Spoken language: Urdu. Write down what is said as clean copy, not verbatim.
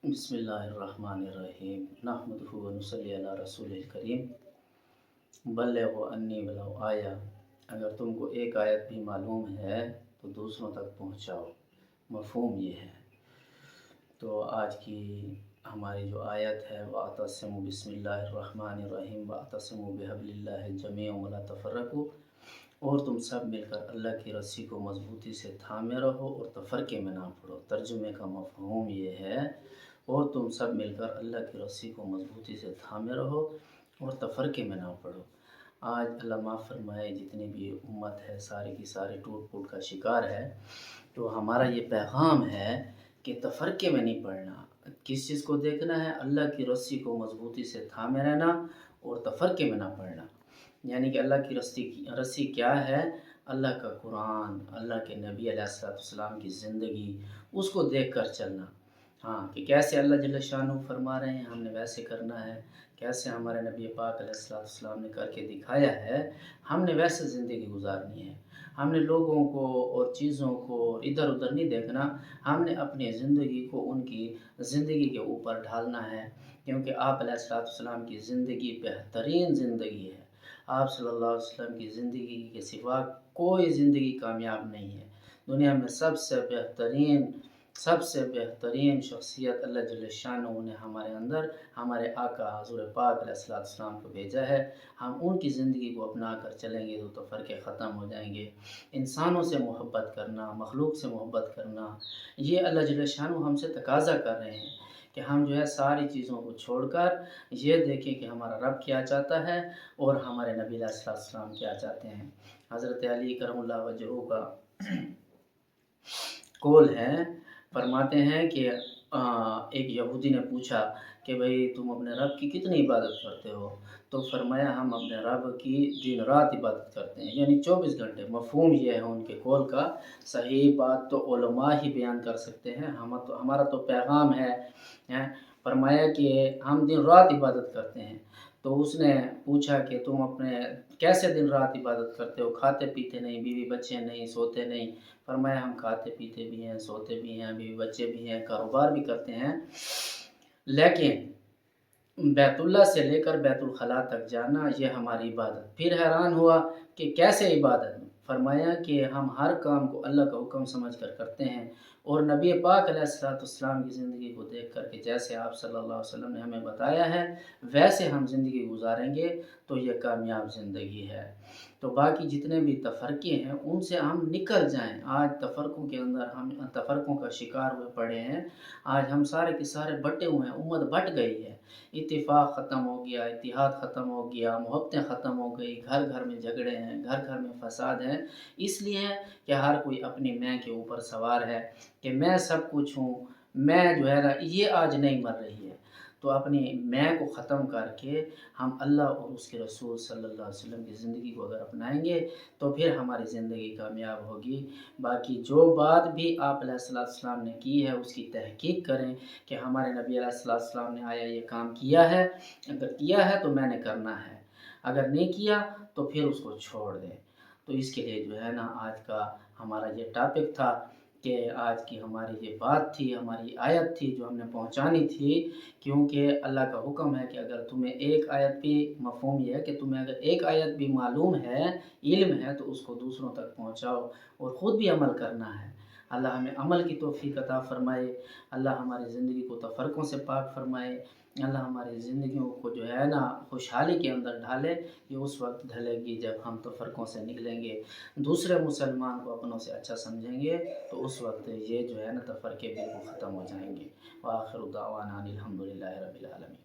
بسم اللہ الرحمن الرحیم نحمدہ و نصلی علی رسول الکریم بلغ انی ولو آیا۔ اگر تم کو ایک آیت بھی معلوم ہے تو دوسروں تک پہنچاؤ، مفہوم یہ ہے۔ تو آج کی ہماری جو آیت ہے وَاعْتَصِمُوا بسم اللہ الرحمن الرحیم وَاعْتَصِمُوا بِحَبْلِ اللہِ جَمِيعًا وَلَا تَفَرَّقُوا، اور تم سب مل کر اللہ کی رسی کو مضبوطی سے تھامے رہو اور تفرقے میں نہ پڑو۔ ترجمے کا مفہوم یہ ہے، اور تم سب مل کر اللہ کی رسی کو مضبوطی سے تھامے رہو اور تفرقے میں نہ پڑو۔ آج اللہ معاف فرمائے جتنی بھی امت ہے ساری کی ساری ٹوٹ پھوٹ کا شکار ہے، تو ہمارا یہ پیغام ہے کہ تفرقے میں نہیں پڑنا۔ کس چیز کو دیکھنا ہے؟ اللہ کی رسی کو مضبوطی سے تھامے رہنا اور تفرقے میں نہ پڑنا۔ یعنی کہ اللہ کی رسی کیا ہے؟ اللہ کا قرآن، اللہ کے نبی علیہ السلام کی زندگی، اس کو دیکھ کر چلنا۔ ہاں، کہ کیسے اللہ جل شانہ فرما رہے ہیں ہم نے ویسے کرنا ہے، کیسے ہمارے نبی پاک علیہ السلام نے کر کے دکھایا ہے ہم نے ویسے زندگی گزارنی ہے۔ ہم نے لوگوں کو اور چیزوں کو ادھر ادھر نہیں دیکھنا، ہم نے اپنی زندگی کو ان کی زندگی کے اوپر ڈھالنا ہے، کیونکہ آپ علیہ السلام کی زندگی بہترین زندگی ہے۔ آپ صلی اللہ علیہ وسلم کی زندگی کے سوا کوئی زندگی کامیاب نہیں ہے۔ دنیا میں سب سے بہترین شخصیت اللہ جل شانہ نے ہمارے اندر ہمارے آقا حضور پاک علیہ السلام کو بھیجا ہے۔ ہم ان کی زندگی کو اپنا کر چلیں گے تو تفرقے ختم ہو جائیں گے۔ انسانوں سے محبت کرنا، مخلوق سے محبت کرنا، یہ اللہ جل شانہ ہم سے تقاضا کر رہے ہیں کہ ہم جو ہے ساری چیزوں کو چھوڑ کر یہ دیکھیں کہ ہمارا رب کیا چاہتا ہے اور ہمارے نبی علیہ السلام کیا چاہتے ہیں۔ حضرت علی کرم اللہ وجہہ کا قول ہے، فرماتے ہیں کہ ایک یہودی نے پوچھا کہ بھئی تم اپنے رب کی کتنی عبادت کرتے ہو؟ تو فرمایا ہم اپنے رب کی دن رات عبادت کرتے ہیں، یعنی 24 گھنٹے۔ مفہوم یہ ہے ان کے قول کا، صحیح بات تو علماء ہی بیان کر سکتے ہیں، ہمارا تو پیغام ہے۔ فرمایا کہ ہم دن رات عبادت کرتے ہیں۔ تو اس نے پوچھا کہ تم اپنے کیسے دن رات عبادت کرتے ہو؟ کھاتے پیتے نہیں، بیوی بچے نہیں، سوتے نہیں؟ فرمایا ہم کھاتے پیتے بھی ہیں، سوتے بھی ہیں، بیوی بچے بھی ہیں، کاروبار بھی کرتے ہیں، لیکن بیت اللہ سے لے کر بیت الخلاء تک جانا یہ ہماری عبادت۔ پھر حیران ہوا کہ کیسے عبادت؟ فرمایا کہ ہم ہر کام کو اللہ کا حکم سمجھ کر کرتے ہیں، اور نبی پاک علیہ السلام کی زندگی کو دیکھ کر کہ جیسے آپ صلی اللہ علیہ وسلم نے ہمیں بتایا ہے ویسے ہم زندگی گزاریں گے تو یہ کامیاب زندگی ہے۔ تو باقی جتنے بھی تفرقے ہیں ان سے ہم نکل جائیں۔ آج تفرقوں کے اندر ہم تفرقوں کا شکار ہوئے پڑے ہیں، آج ہم سارے کے سارے بٹے ہوئے ہیں، امت بٹ گئی ہے، اتفاق ختم ہو گیا، اتحاد ختم ہو گیا، محبتیں ختم ہو گئی، گھر گھر میں جھگڑے ہیں، گھر گھر میں فساد ہیں، اس لیے کہ ہر کوئی اپنی میں کے اوپر سوار ہے کہ میں سب کچھ ہوں، میں جو ہے نا یہ آج نہیں مر رہی ہے۔ تو اپنی میں کو ختم کر کے ہم اللہ اور اس کے رسول صلی اللہ علیہ وسلم کی زندگی کو اگر اپنائیں گے تو پھر ہماری زندگی کامیاب ہوگی۔ باقی جو بات بھی آپ علیہ السلام نے کی ہے اس کی تحقیق کریں کہ ہمارے نبی علیہ السلام نے آیا یہ کام کیا ہے، اگر کیا ہے تو میں نے کرنا ہے، اگر نہیں کیا تو پھر اس کو چھوڑ دیں۔ تو اس کے لیے جو ہے نا آج کا ہمارا یہ ٹاپک تھا کہ آج کی ہماری یہ بات تھی، ہماری آیت تھی جو ہم نے پہنچانی تھی، کیونکہ اللہ کا حکم ہے کہ اگر تمہیں ایک آیت بھی، مفہوم یہ ہے کہ تمہیں اگر ایک آیت بھی معلوم ہے، علم ہے، تو اس کو دوسروں تک پہنچاؤ اور خود بھی عمل کرنا ہے۔ اللہ ہمیں عمل کی توفیق عطا فرمائے، اللہ ہماری زندگی کو تفرقوں سے پاک فرمائے، اللہ ہماری زندگیوں کو جو ہے نا خوشحالی کے اندر ڈھالے۔ یہ اس وقت ڈھلے گی جب ہم تفرقوں سے نکلیں گے، دوسرے مسلمان کو اپنوں سے اچھا سمجھیں گے، تو اس وقت یہ جو ہے نا تفرقے بالکل ختم ہو جائیں گے۔ وآخر دعوانا الحمدللہ رب العالمین۔